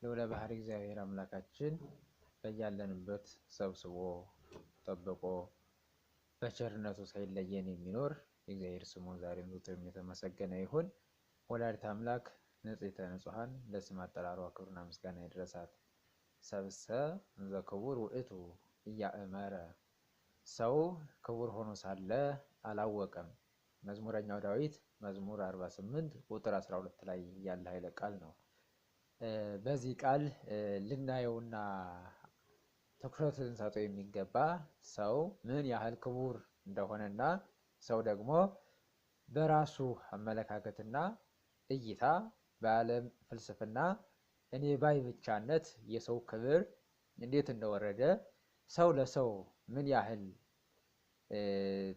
ልዑለ ባሕሪ እግዚአብሔር አምላካችን በያለንበት ሰብስቦ ጠብቆ በቸርነቱ ሳይለየን የሚኖር የእግዚአብሔር ስሙ ዛሬም ዘወትርም የተመሰገነ ይሁን። ወላዲተ አምላክ ንጽሕተ ንጹሐን ለስም አጠራሯ ክብርና ምስጋና ይድረሳት። ሰብእሰ እንዘ ክቡር ውእቱ ኢያእመረ፣ ሰው ክቡር ሆኖ ሳለ አላወቀም። መዝሙረኛው ዳዊት መዝሙር 48 ቁጥር 12 ላይ ያለ ኃይለ ቃል ነው። በዚህ ቃል ልናየውና ትኩረት ልንሰጠው የሚገባ ሰው ምን ያህል ክቡር እንደሆነና ሰው ደግሞ በራሱ አመለካከትና እይታ በዓለም ፍልስፍና እኔ ባይ ብቻነት የሰው ክብር እንዴት እንደወረደ ሰው ለሰው ምን ያህል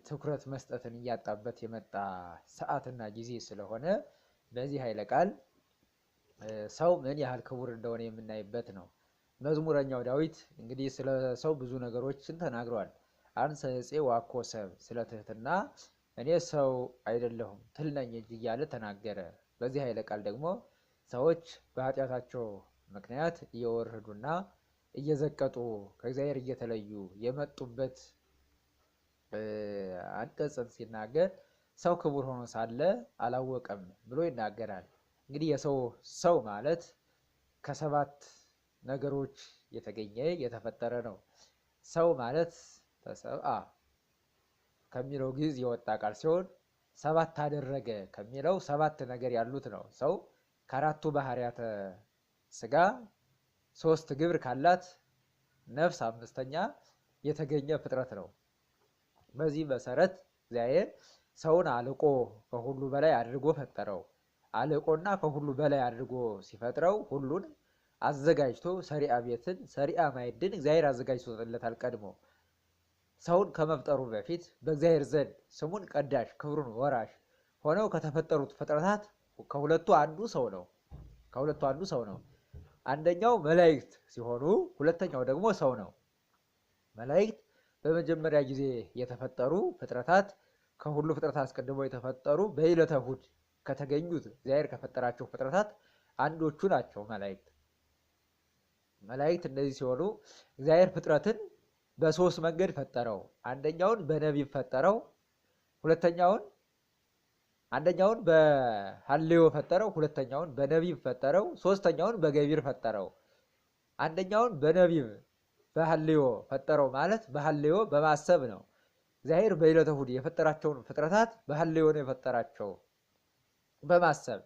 ትኩረት መስጠትን እያጣበት የመጣ ሰዓትና ጊዜ ስለሆነ በዚህ ኃይለ ቃል ሰው ምን ያህል ክቡር እንደሆነ የምናይበት ነው። መዝሙረኛው ዳዊት እንግዲህ ስለ ሰው ብዙ ነገሮችን ተናግሯል። አንሰ ዕፄ ወአኮ ሰብእ፣ ስለ ትህትና እኔ ሰው አይደለሁም ትል ነኝ እንጂ እያለ ተናገረ። በዚህ ኃይለ ቃል ደግሞ ሰዎች በኃጢአታቸው ምክንያት እየወረዱና እየዘቀጡ ከእግዚአብሔር እየተለዩ የመጡበት አንቀጽን ሲናገር ሰው ክቡር ሆኖ ሳለ አላወቀም ብሎ ይናገራል። እንግዲህ የሰው ሰው ማለት ከሰባት ነገሮች የተገኘ የተፈጠረ ነው። ሰው ማለት ተሰብአ ከሚለው ግዕዝ የወጣ ቃል ሲሆን ሰባት አደረገ ከሚለው ሰባት ነገር ያሉት ነው። ሰው ከአራቱ ባህሪያተ ስጋ ሶስት ግብር ካላት ነፍስ አምስተኛ የተገኘ ፍጥረት ነው። በዚህ መሰረት እግዚአብሔር ሰውን አልቆ ከሁሉ በላይ አድርጎ ፈጠረው። አልቆና ከሁሉ በላይ አድርጎ ሲፈጥረው ሁሉን አዘጋጅቶ ሰሪዓ ቤትን ሰሪዓ ማዕድን እግዚአብሔር አዘጋጅቶለታል። ቀድሞ ሰውን ከመፍጠሩ በፊት በእግዚአብሔር ዘንድ ስሙን ቀዳሽ ክብሩን ወራሽ ሆነው ከተፈጠሩት ፍጥረታት ከሁለቱ አንዱ ሰው ነው። አንደኛው መላእክት ሲሆኑ ሁለተኛው ደግሞ ሰው ነው። መላእክት በመጀመሪያ ጊዜ የተፈጠሩ ፍጥረታት ከሁሉ ፍጥረታት አስቀድመው የተፈጠሩ በዕለተ እሑድ ከተገኙት እግዚአብሔር ከፈጠራቸው ፍጥረታት አንዶቹ ናቸው መላእክት እነዚህ ሲሆኑ እግዚአብሔር ፍጥረትን በሶስት መንገድ ፈጠረው። አንደኛውን በነቢብ ፈጠረው፣ አንደኛውን በሐልዮ ፈጠረው፣ ሁለተኛውን በነቢብ ፈጠረው፣ ሶስተኛውን በገቢር ፈጠረው። አንደኛውን በነቢብ በሐልዮ ፈጠረው ማለት በሐልዮ በማሰብ ነው። እግዚአብሔር በዕለተ እሑድ የፈጠራቸውን ፍጥረታት በሐልዮ ነው የፈጠራቸው በማሰብ።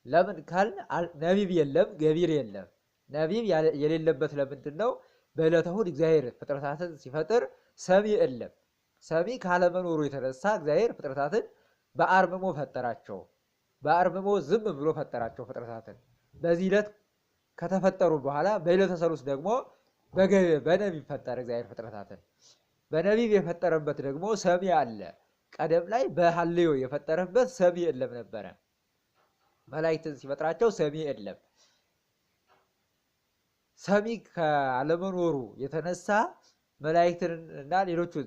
ለምን ካልን ነቢብ የለም ገቢር የለም። ነቢብ የሌለበት ለምንድን ነው? በዕለተ እሑድ እግዚአብሔር ፍጥረታትን ሲፈጥር ሰሚ የለም። ሰሚ ካለመኖሩ የተነሳ እግዚአብሔር ፍጥረታትን በአርምሞ ፈጠራቸው። በአርምሞ ዝም ብሎ ፈጠራቸው ፍጥረታትን። በዚህ ዕለት ከተፈጠሩ በኋላ በዕለተ ሰሉስ ደግሞ በነቢብ ፈጠረ እግዚአብሔር ፍጥረታትን። በነቢብ የፈጠረበት ደግሞ ሰሚ አለ። ቀደም ላይ በሐልዮ የፈጠረበት ሰሚ የለም ነበረ። መላእክትን ሲፈጥራቸው ሰሚ የለም። ሰሚ ካለመኖሩ የተነሳ መላእክትንና ሌሎቹን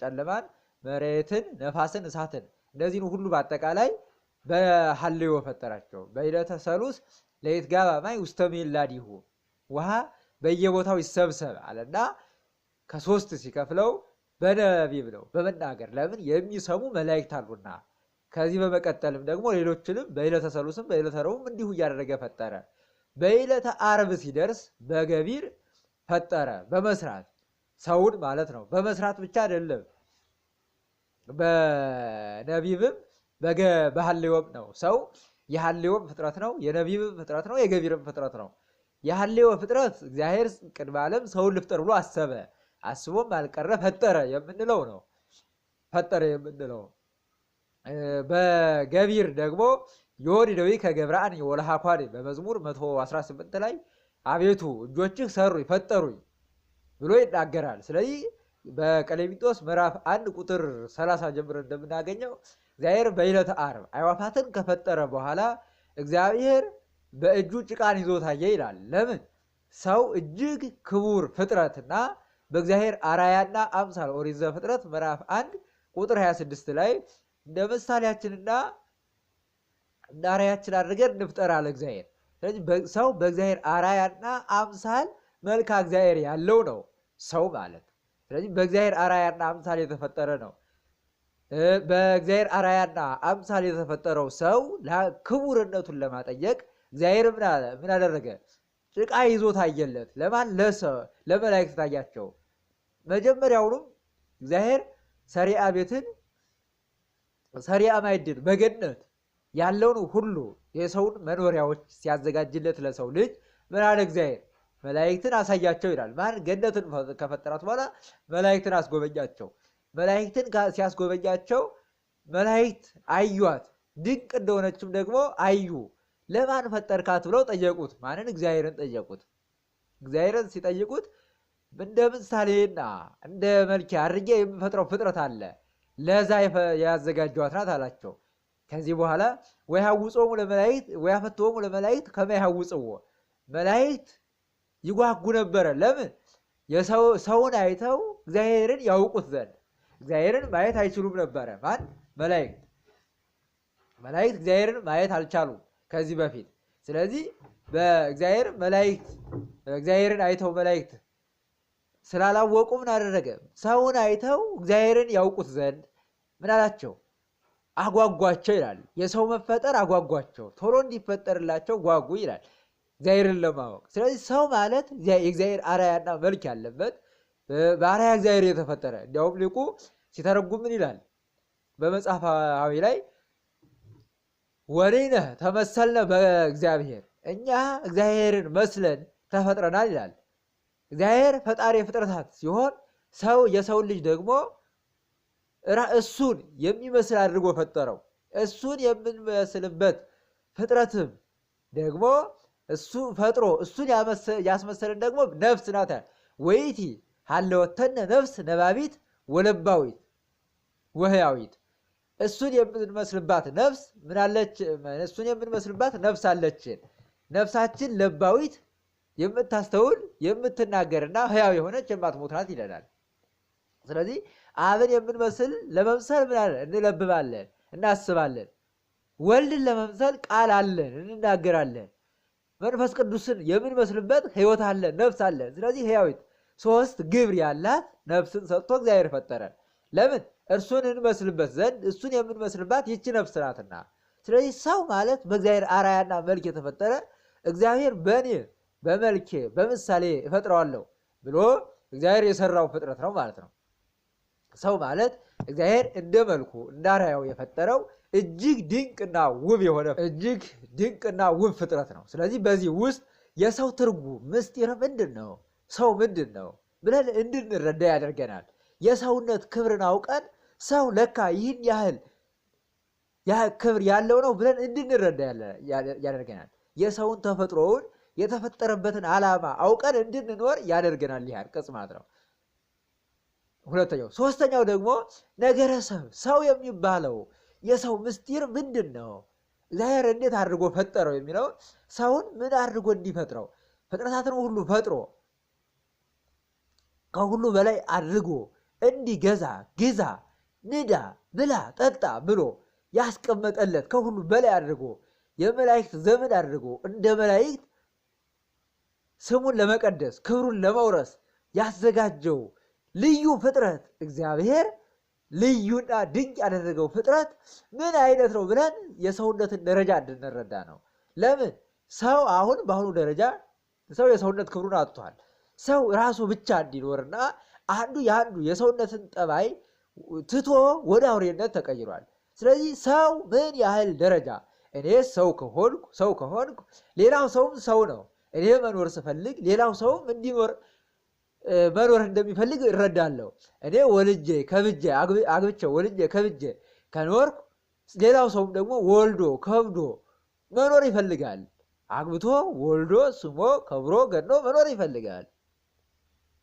ጨለማን፣ መሬትን፣ ነፋስን፣ እሳትን እነዚህን ሁሉ በአጠቃላይ በሐልዮ ፈጠራቸው። በዕለተ ሰሉስ ለይትጋባ ማይ ውስተ ምዕላድሁ፣ ውሃ በየቦታው ይሰብሰብ አለና ከሶስት ሲከፍለው በነቢብ ነው በመናገር ለምን የሚሰሙ መላእክት አሉና። ከዚህ በመቀጠልም ደግሞ ሌሎችንም በዕለተ ሰሉስም በዕለተ ረቡዕም እንዲሁ እያደረገ ፈጠረ። በዕለተ ዓርብ ሲደርስ በገቢር ፈጠረ፣ በመስራት ሰውን ማለት ነው። በመስራት ብቻ አይደለም፣ በነቢብም በሐልዮም ነው። ሰው የሐልዮም ፍጥረት ነው፣ የነቢብም ፍጥረት ነው፣ የገቢርም ፍጥረት ነው። የሐልዮ ፍጥረት እግዚአብሔር ቅድመ ዓለም ሰውን ልፍጠር ብሎ አሰበ። አስቦም አልቀረ ፈጠረ የምንለው ነው። በገቢር ደግሞ ዮድ ደዊ ከገብረአን ወለሃኳን በመዝሙር 118 ላይ አቤቱ እጆችህ ሰሩኝ ፈጠሩኝ ብሎ ይናገራል። ስለዚህ በቀሌምንጦስ ምዕራፍ 1 ቁጥር 30 ጀምሮ እንደምናገኘው እግዚአብሔር በዕለተ ዓርብ አዕዋፋትን ከፈጠረ በኋላ እግዚአብሔር በእጁ ጭቃን ይዞ ታየ ይላል። ለምን? ሰው እጅግ ክቡር ፍጥረትና በእግዚአብሔር አራያና አምሳል ኦሪት ዘፍጥረት ምዕራፍ 1 ቁጥር 26 ላይ እንደ ምሳሌያችንና እንደ አራያችን አድርገን እንፍጠር አለ እግዚአብሔር። ስለዚህ ሰው በእግዚአብሔር አርአያና አምሳል መልካ እግዚአብሔር ያለው ነው ሰው ማለት። ስለዚህ በእግዚአብሔር አርአያና አምሳል የተፈጠረ ነው። በእግዚአብሔር አርአያና አምሳል የተፈጠረው ሰው ክቡርነቱን ለማጠየቅ እግዚአብሔር ምን አደረገ? ጭቃ ይዞ ታየለት። ለማን? ለመላእክት ታያቸው። መጀመሪያውኑም እግዚአብሔር ሰሪዓ ቤትን ሰሪዓ ማዕድን በገነት ያለውን ሁሉ የሰውን መኖሪያዎች ሲያዘጋጅለት ለሰው ልጅ ምን አለ? እግዚአብሔር መላእክትን አሳያቸው ይላል። ማን? ገነትን ከፈጠራት በኋላ መላእክትን አስጎበኛቸው። መላእክትን ሲያስጎበኛቸው መላእክት አዩአት፣ ድንቅ እንደሆነችም ደግሞ አዩ። ለማን ፈጠርካት ብለው ጠየቁት። ማንን? እግዚአብሔርን ጠየቁት። እግዚአብሔርን ሲጠይቁት እንደ ምሳሌና እንደ መልኬ አድርጌ የምፈጥረው ፍጥረት አለ፣ ለዛ ያዘጋጇት ናት አላቸው። ከዚህ በኋላ ወያውጾሙ ለመላእክት ወያፈትዎሙ ለመላእክት ከመ ያውጽዎ፣ መላእክት ይጓጉ ነበረ። ለምን? ሰውን አይተው እግዚአብሔርን ያውቁት ዘንድ። እግዚአብሔርን ማየት አይችሉም ነበረ። ማን? መላእክት። መላእክት እግዚአብሔርን ማየት አልቻሉም ከዚህ በፊት። ስለዚህ እግዚአብሔርን አይተው መላእክት ስላላወቁ ምን አደረገ? ሰውን አይተው እግዚአብሔርን ያውቁት ዘንድ ምን አላቸው? አጓጓቸው ይላል። የሰው መፈጠር አጓጓቸው፣ ቶሎ እንዲፈጠርላቸው ጓጉ ይላል እግዚአብሔርን ለማወቅ። ስለዚህ ሰው ማለት የእግዚአብሔር አርአያና መልክ ያለበት በአርአያ እግዚአብሔር የተፈጠረ። እንዲያውም ሊቁ ሲተረጉም ምን ይላል? በመጽሐፋዊ ላይ ወሪነ ተመሰልነ በእግዚአብሔር፣ እኛ እግዚአብሔርን መስለን ተፈጥረናል ይላል። እግዚአብሔር ፈጣሪ ፍጥረታት ሲሆን የሰውን ልጅ ደግሞ እሱን የሚመስል አድርጎ ፈጠረው። እሱን የምንመስልበት ፍጥረትም ደግሞ እሱ ፈጥሮ እሱን ያስመሰልን ደግሞ ነፍስ ናት። ወይቲ ሀለወተነ ነፍስ ነባቢት ወለባዊት ወህያዊት፣ እሱን የምንመስልባት ነፍስ ምናለች? እሱን የምንመስልባት ነፍስ አለችን። ነፍሳችን ለባዊት የምታስተውል የምትናገርና ህያው የሆነች የማትሞት ናት ይለናል። ስለዚህ አብን የምንመስል ለመምሰል ምን አለ? እንለብባለን፣ እናስባለን። ወልድን ለመምሰል ቃል አለን፣ እንናገራለን። መንፈስ ቅዱስን የምንመስልበት ህይወት አለን፣ ነፍስ አለን። ስለዚህ ህያዊት ሶስት ግብር ያላት ነፍስን ሰጥቶ እግዚአብሔር ፈጠረን። ለምን? እርሱን እንመስልበት ዘንድ እሱን የምንመስልባት ይቺ ነፍስ ናትና። ስለዚህ ሰው ማለት በእግዚአብሔር አርአያና መልክ የተፈጠረ እግዚአብሔር በእኔ በመልኬ በምሳሌ እፈጥረዋለሁ ብሎ እግዚአብሔር የሰራው ፍጥረት ነው ማለት ነው። ሰው ማለት እግዚአብሔር እንደ መልኩ እንደ አርአያው የፈጠረው እጅግ ድንቅና ውብ ፍጥረት ነው። ስለዚህ በዚህ ውስጥ የሰው ትርጉም ምስጢር ምንድን ነው? ሰው ምንድን ነው ብለን እንድንረዳ ያደርገናል። የሰውነት ክብርን አውቀን ሰው ለካ ይህን ያህል ክብር ያለው ነው ብለን እንድንረዳ ያደርገናል። የሰውን ተፈጥሮውን የተፈጠረበትን ዓላማ አውቀን እንድንኖር ያደርገናል። ይህ አንቀጽ ማለት ነው። ሁለተኛው። ሶስተኛው ደግሞ ነገረ ሰው የሚባለው የሰው ምስጢር ምንድን ነው? እግዚአብሔር እንዴት አድርጎ ፈጠረው የሚለው ሰውን ምን አድርጎ እንዲፈጥረው ፍጥረታትን ሁሉ ፈጥሮ ከሁሉ በላይ አድርጎ እንዲገዛ ግዛ፣ ንዳ፣ ብላ፣ ጠጣ ብሎ ያስቀመጠለት ከሁሉ በላይ አድርጎ የመላእክት ዘመድ አድርጎ እንደ መላእክት ስሙን ለመቀደስ ክብሩን ለመውረስ ያዘጋጀው ልዩ ፍጥረት እግዚአብሔር ልዩና ድንቅ ያደረገው ፍጥረት ምን አይነት ነው ብለን የሰውነትን ደረጃ እንድንረዳ ነው። ለምን? ሰው አሁን በአሁኑ ደረጃ ሰው የሰውነት ክብሩን አጥቷል። ሰው ራሱ ብቻ እንዲኖርና አንዱ የአንዱ የሰውነትን ጠባይ ትቶ ወደ አውሬነት ተቀይሯል። ስለዚህ ሰው ምን ያህል ደረጃ እኔ ሰው ከሆንኩ ሌላው ሰውም ሰው ነው። እኔ መኖር ስፈልግ ሌላው ሰውም እንዲኖር መኖር እንደሚፈልግ እረዳለሁ። እኔ ወልጄ ከብጄ አግብቼ ወልጄ ከብጄ ከኖርኩ ሌላው ሰውም ደግሞ ወልዶ ከብዶ መኖር ይፈልጋል። አግብቶ ወልዶ ስሞ ከብሮ ገኖ መኖር ይፈልጋል።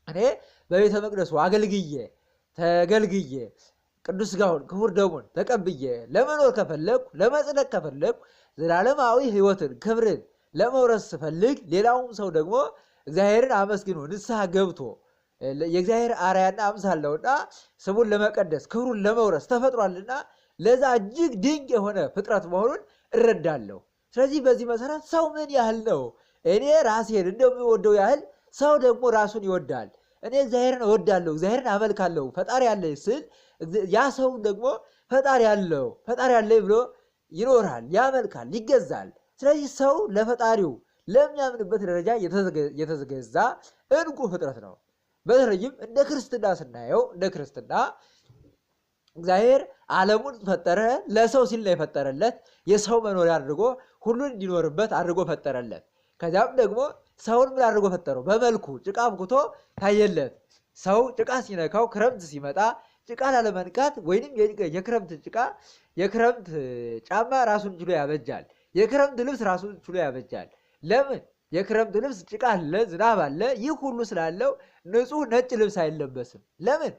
እኔ በቤተ መቅደሱ አገልግዬ ተገልግዬ ቅዱስ ሥጋውን ክቡር ደሙን ተቀብዬ ለመኖር ከፈለግኩ ለመጽደቅ ከፈለግኩ ዘላለማዊ ሕይወትን ክብርን ለመውረስ ስፈልግ ሌላውም ሰው ደግሞ እግዚአብሔርን አመስግኖ ንስሐ ገብቶ የእግዚአብሔር አርአያና አምሳል ነውና ስሙን ለመቀደስ ክብሩን ለመውረስ ተፈጥሯልና ለዛ እጅግ ድንቅ የሆነ ፍጥረት መሆኑን እረዳለሁ። ስለዚህ በዚህ መሰረት ሰው ምን ያህል ነው? እኔ ራሴን እንደምወደው ያህል ሰው ደግሞ ራሱን ይወዳል። እኔ እግዚአብሔርን እወዳለሁ፣ እግዚአብሔርን አመልካለሁ፣ ፈጣሪ አለኝ ስል ያ ሰው ደግሞ ፈጣሪ አለኝ ብሎ ይኖራል፣ ያመልካል፣ ይገዛል። ስለዚህ ሰው ለፈጣሪው ለሚያምንበት ደረጃ የተገዛ እንቁ ፍጥረት ነው። በተለይም እንደ ክርስትና ስናየው እንደ ክርስትና እግዚአብሔር ዓለሙን ፈጠረ፣ ለሰው ሲል ነው የፈጠረለት። የሰው መኖሪያ አድርጎ ሁሉን እንዲኖርበት አድርጎ ፈጠረለት። ከዚያም ደግሞ ሰውን ምን አድርጎ ፈጠረው? በመልኩ ጭቃ አብኩቶ ታየለት። ሰው ጭቃ ሲነካው ክረምት ሲመጣ ጭቃ ላለመንካት ወይንም የክረምት ጫማ ራሱን ችሎ ያበጃል። የክረምት ልብስ ራሱን ችሎ ያበጃል። ለምን? የክረምት ልብስ ጭቃ አለ፣ ዝናብ አለ። ይህ ሁሉ ስላለው ንጹህ ነጭ ልብስ አይለበስም። ለምን?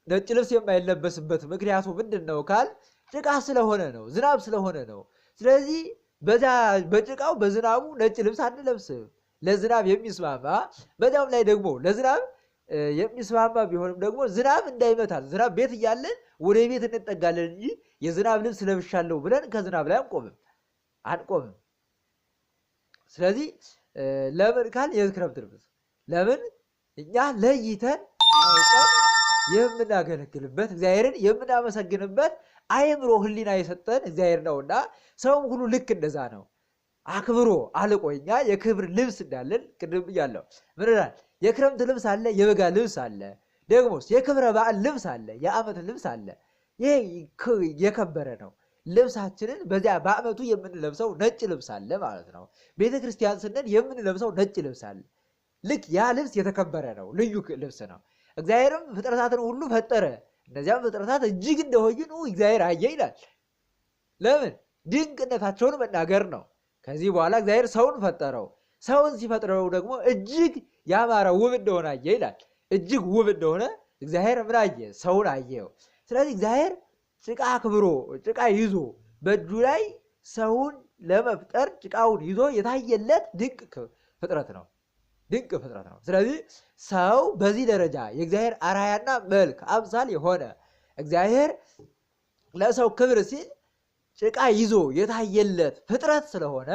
ነጭ ልብስ የማይለበስበት ምክንያቱ ምንድን ነው ካል ጭቃ ስለሆነ ነው፣ ዝናብ ስለሆነ ነው። ስለዚህ በጭቃው በዝናቡ ነጭ ልብስ አንለብስም። ለዝናብ የሚስማማ በዚያም ላይ ደግሞ ለዝናብ የሚስማማ ቢሆንም ደግሞ ዝናብ እንዳይመታል ዝናብ ቤት እያለን ወደ ቤት እንጠጋለን እንጂ የዝናብ ልብስ ለብሻለሁ ብለን ከዝናብ ላይ አንቆምም። ስለዚህ ለምን ካል የክረምት ልብስ ለምን እኛ ለይተን አውቀን የምናገለግልበት እግዚአብሔርን የምናመሰግንበት አእምሮ ሕሊና የሰጠን እግዚአብሔር ነውና ሰውም ሁሉ ልክ እንደዛ ነው። አክብሮ አልቆኛ የክብር ልብስ እንዳለን ቅድም ብያለሁ። ምን ይላል? የክረምት ልብስ አለ፣ የበጋ ልብስ አለ፣ ደግሞስ የክብረ በዓል ልብስ አለ፣ የዓመት ልብስ አለ። ይሄ የከበረ ነው። ልብሳችንን በዚያ በዓመቱ የምንለብሰው ነጭ ልብስ አለ ማለት ነው። ቤተ ክርስቲያን ስንል የምንለብሰው ነጭ ልብስ አለ። ልክ ያ ልብስ የተከበረ ነው፣ ልዩ ልብስ ነው። እግዚአብሔርም ፍጥረታትን ሁሉ ፈጠረ፣ እነዚያም ፍጥረታት እጅግ እንደሆኑ እግዚአብሔር አየ ይላል። ለምን? ድንቅነታቸውን መናገር ነው። ከዚህ በኋላ እግዚአብሔር ሰውን ፈጠረው። ሰውን ሲፈጥረው ደግሞ እጅግ ያማረ ውብ እንደሆነ አየ ይላል። እጅግ ውብ እንደሆነ እግዚአብሔር ምን አየ? ሰውን አየው። ስለዚህ እግዚአብሔር ጭቃ አክብሮ ጭቃ ይዞ በእጁ ላይ ሰውን ለመፍጠር ጭቃውን ይዞ የታየለት ድንቅ ፍጥረት ነው። ስለዚህ ሰው በዚህ ደረጃ የእግዚአብሔር አርአያና መልክ አምሳል የሆነ እግዚአብሔር ለሰው ክብር ሲል ጭቃ ይዞ የታየለት ፍጥረት ስለሆነ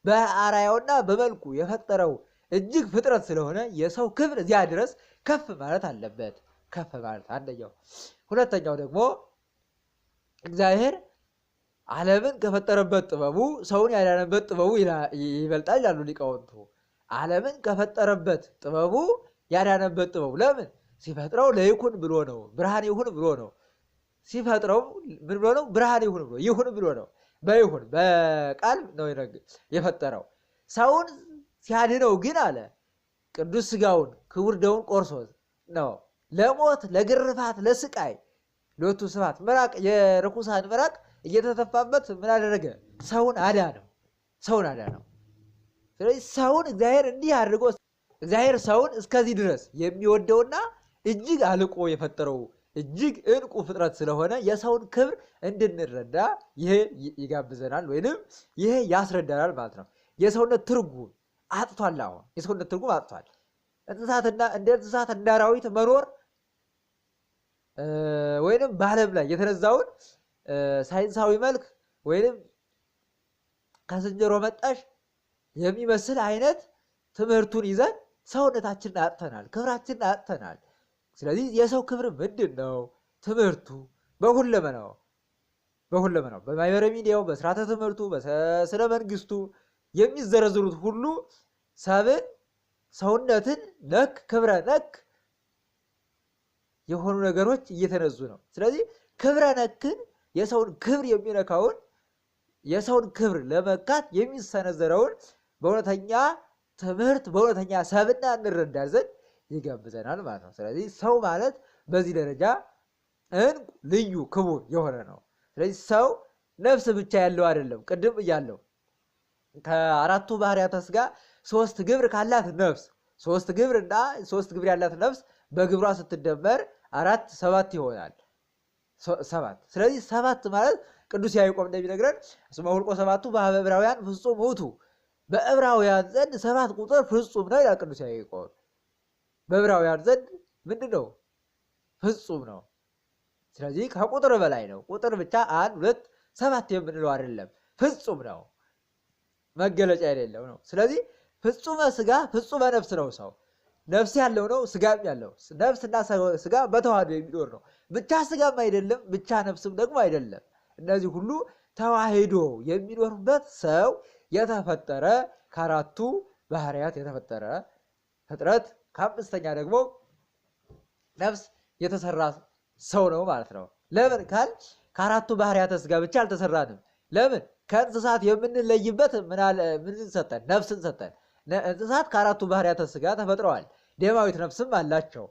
በአርአያውና በመልኩ የፈጠረው እጅግ ፍጥረት ስለሆነ የሰው ክብር እዚያ ድረስ ከፍ ማለት አለበት። ከፍ ማለት አንደኛው። ሁለተኛው ደግሞ እግዚአብሔር ዓለምን ከፈጠረበት ጥበቡ ሰውን ያዳነበት ጥበቡ ይበልጣል ይላሉ ሊቃውንቱ። ዓለምን ከፈጠረበት ጥበቡ ያዳነበት ጥበቡ ለምን? ሲፈጥረው ለይኩን ብሎ ነው፣ ብርሃን ይሁን ብሎ ነው። ሲፈጥረው ምን ብሎ ነው? ብርሃን ይሁን ብሎ ነው። በይሁን በቃል ነው የፈጠረው። ሰውን ሲያድነው ግን አለ ቅዱስ ሥጋውን ክቡር ደሙን ቆርሶ ነው ለሞት ለግርፋት ለስቃይ ሎቱ ስብሐት ምራቅ የርኩሳን ምራቅ እየተተፋበት ምን አደረገ? ሰውን አዳነው። ስለዚህ ሰውን እግዚአብሔር እንዲህ አድርጎ እግዚአብሔር ሰውን እስከዚህ ድረስ የሚወደውና እጅግ አልቆ የፈጠረው እጅግ እንቁ ፍጥረት ስለሆነ የሰውን ክብር እንድንረዳ ይሄ ይጋብዘናል ወይንም ይሄ ያስረዳናል ማለት ነው። የሰውነት ትርጉም አጥቷል። አሁን የሰውነት ትርጉም አጥቷል። እንደ እንስሳት እንደ አራዊት መኖር ወይንም በዓለም ላይ የተነዛውን ሳይንሳዊ መልክ ወይንም ከዝንጀሮ መጣሽ የሚመስል አይነት ትምህርቱን ይዘን ሰውነታችንን አጥተናል፣ ክብራችንን አጥተናል። ስለዚህ የሰው ክብር ምንድን ነው? ትምህርቱ በሁለመናው በማህበረ ሚዲያው፣ በስርዓተ ትምህርቱ፣ በስነ መንግስቱ የሚዘረዝሩት ሁሉ ሰብን ሰውነትን ነክ ክብረ ነክ የሆኑ ነገሮች እየተነዙ ነው። ስለዚህ ክብረ ነክን የሰውን ክብር የሚነካውን የሰውን ክብር ለመካት የሚሰነዘረውን በእውነተኛ ትምህርት በእውነተኛ ሰብና እንረዳ ዘንድ ይጋብዘናል ማለት ነው። ስለዚህ ሰው ማለት በዚህ ደረጃ እንቁ ልዩ ክቡር የሆነ ነው። ስለዚህ ሰው ነፍስ ብቻ ያለው አይደለም። ቅድም እያለው ከአራቱ ባህርያተ ሥጋ ሶስት ግብር ካላት ነፍስ ሶስት ግብር ያላት ነፍስ በግብሯ ስትደመር 7 ይሆናል። 7 ስለዚህ 7 ማለት ቅዱስ ያዕቆብ እንደሚነግረን እስመ ሁልቆ 7ቱ በኀበ ዕብራውያን ፍጹም ውእቱ፣ በዕብራውያን ዘንድ 7 ቁጥር ፍጹም ነው ይላል ቅዱስ ያዕቆብ። በዕብራውያን ዘንድ ምንድን ነው? ፍጹም ነው። ስለዚህ ከቁጥር በላይ ነው። ቁጥር ብቻ 1 2 7 የምንለው አይደለም፣ ፍጹም ነው። መገለጫ የሌለው ነው። ስለዚህ ፍጹመ ስጋ ፍጹመ ነፍስ ነው ሰው። ነፍስ ያለው ነው፣ ስጋም ያለው። ነፍስና ስጋ በተዋህዶ የሚኖር ነው። ብቻ ስጋም አይደለም፣ ብቻ ነፍስም ደግሞ አይደለም። እነዚህ ሁሉ ተዋህዶ የሚኖርበት ሰው የተፈጠረ ከአራቱ ባህሪያት የተፈጠረ ፍጥረት ከአምስተኛ ደግሞ ነፍስ የተሰራ ሰው ነው ማለት ነው። ለምን ካል ከአራቱ ባህሪያተ ስጋ ብቻ አልተሰራንም። ለምን ከእንስሳት የምንለይበት ምን ሰጠን? ነፍስን ሰጠን። እንስሳት ከአራቱ ባህሪያተ ስጋ ተፈጥረዋል፣ ደማዊት ነፍስም አላቸው።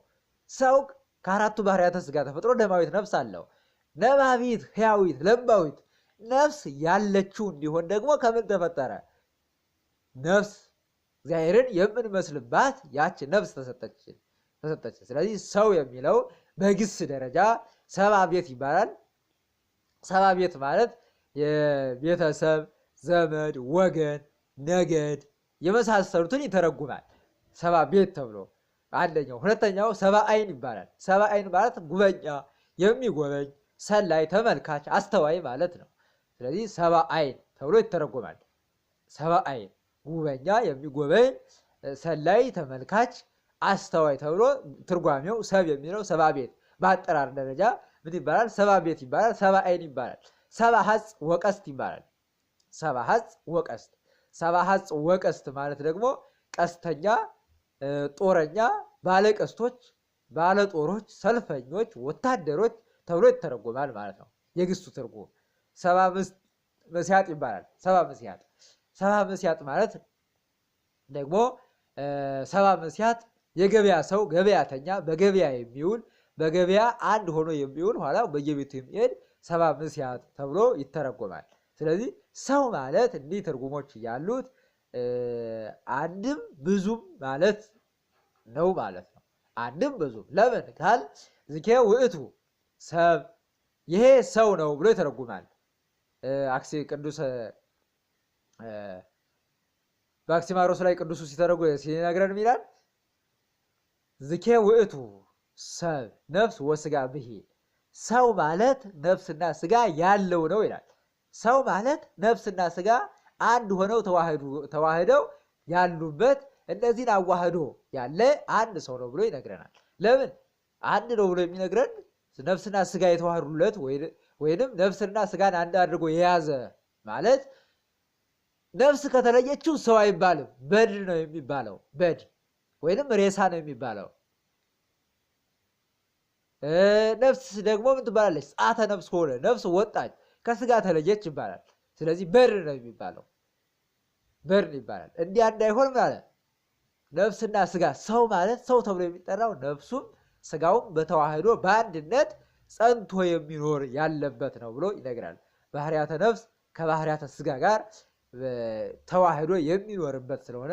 ሰው ከአራቱ ባህሪያተ ስጋ ተፈጥሮ ደማዊት ነፍስ አለው። ነባቢት፣ ሕያዊት፣ ለምባዊት ነፍስ ያለችው እንዲሆን ደግሞ ከምን ተፈጠረ? ነፍስ እግዚአብሔርን የምንመስልባት ያች ነፍስ ተሰጠች። ስለዚህ ሰው የሚለው በግስ ደረጃ ሰባ ቤት ይባላል። ሰባ ቤት ማለት የቤተሰብ ዘመድ፣ ወገን፣ ነገድ የመሳሰሉትን ይተረጉማል ሰባ ቤት ተብሎ አንደኛው። ሁለተኛው ሰባ አይን ይባላል። ሰባ አይን ማለት ጉበኛ፣ የሚጎበኝ፣ ሰላይ፣ ተመልካች፣ አስተዋይ ማለት ነው። ስለዚህ ሰባ አይን ተብሎ ይተረጎማል። ሰባ አይን ጉበኛ፣ የሚጎበኝ፣ ሰላይ፣ ተመልካች፣ አስተዋይ ተብሎ ትርጓሜው ሰብ የሚለው ሰባ ቤት በአጠራር ደረጃ ምን ይባላል? ሰባ ቤት ይባላል። ሰባ አይን ይባላል። ሰባ ሐጽ ወቀስት ይባላል። ሰባ ሐጽ ወቀስት። ሰባ ሐጽ ወቀስት ማለት ደግሞ ቀስተኛ፣ ጦረኛ፣ ባለቀስቶች፣ ባለጦሮች፣ ሰልፈኞች፣ ወታደሮች ተብሎ ይተረጎማል ማለት ነው የግሱ ትርጉም። ሰባ መስያጥ ይባላል። ሰባ መስያጥ። ሰባ መስያጥ ማለት ደግሞ ሰባ መስያጥ የገበያ ሰው፣ ገበያተኛ፣ በገበያ የሚውል በገበያ አንድ ሆኖ የሚውል ኋላ በየቤቱ የሚሄድ ሰባ መስያጥ ተብሎ ይተረጎማል። ስለዚህ ሰው ማለት እንዲህ ትርጉሞች ያሉት አንድም ብዙም ማለት ነው ማለት ነው። አንድም ብዙም ለምን ካል ዝኬ ውእቱ ሰብ ይሄ ሰው ነው ብሎ ይተረጉማል። ቅዱስ በአክሲማሮስ ላይ ቅዱሱ ሲነግረን ይላል ዝኬ ውእቱ ሰብ ነፍስ ወስጋ ብሂል። ሰው ማለት ነፍስና ስጋ ያለው ነው ይላል። ሰው ማለት ነፍስና ስጋ አንድ ሆነው ተዋህደው ያሉበት እነዚህን አዋህዶ ያለ አንድ ሰው ነው ብሎ ይነግረናል። ለምን አንድ ነው ብሎ የሚነግረን ነፍስና ስጋ የተዋህዱለት ወይንም ነፍስና ስጋን አንድ አድርጎ የያዘ ማለት ነፍስ ከተለየችው ሰው አይባልም፣ በድን ነው የሚባለው። በድን ወይንም ሬሳ ነው የሚባለው። ነፍስ ደግሞ ምን ትባላለች? ጻተ ነፍስ ሆነ፣ ነፍስ ወጣች ከስጋ ተለየች ይባላል። ስለዚህ በድን ነው የሚባለው፣ በድን ይባላል። እንዲህ እንዳይሆን ማለት ነፍስና ስጋ ሰው ማለት ሰው ተብሎ የሚጠራው ነፍሱም ስጋውም በተዋህዶ በአንድነት ጸንቶ የሚኖር ያለበት ነው ብሎ ይነግራል። ባህሪያተ ነፍስ ከባህሪያተ ስጋ ጋር ተዋህዶ የሚኖርበት ስለሆነ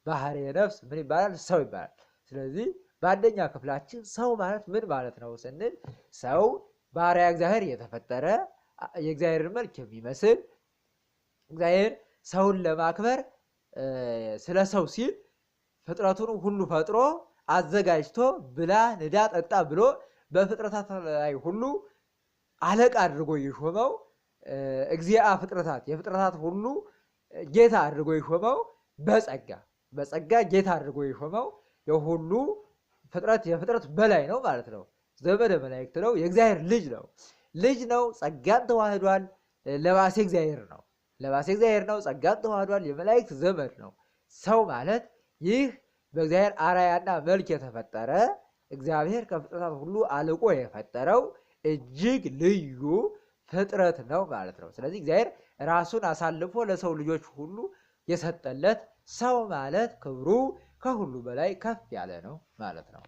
ባህሪየ ነፍስ ምን ይባላል? ሰው ይባላል። ስለዚህ በአንደኛ ክፍላችን ሰው ማለት ምን ማለት ነው ስንል ሰው ባህሪያ እግዚአብሔር የተፈጠረ የእግዚአብሔርን መልክ የሚመስል እግዚአብሔር ሰውን ለማክበር ስለ ሰው ሲል ፍጥረቱን ሁሉ ፈጥሮ አዘጋጅቶ ብላ፣ ንዳ፣ ጠጣ ብሎ በፍጥረታት ላይ ሁሉ አለቃ አድርጎ የሾመው እግዚአ ፍጥረታት የፍጥረታት ሁሉ ጌታ አድርጎ የሾመው በጸጋ ጌታ አድርጎ የሾመው የሁሉ ፍጥረት የፍጥረት በላይ ነው ማለት ነው። ዘመደ መላእክት ነው። የእግዚአብሔር ልጅ ነው። ጸጋን ተዋህዷል። ለባሴ እግዚአብሔር ነው። ጸጋን ተዋህዷል። የመላእክት ዘመድ ነው። ሰው ማለት ይህ በእግዚአብሔር አርአያና መልክ የተፈጠረ እግዚአብሔር ከፍጥረታት ሁሉ አልቆ የፈጠረው እጅግ ልዩ ፍጥረት ነው ማለት ነው። ስለዚህ እግዚአብሔር ራሱን አሳልፎ ለሰው ልጆች ሁሉ የሰጠለት ሰው ማለት ክብሩ ከሁሉ በላይ ከፍ ያለ ነው ማለት ነው።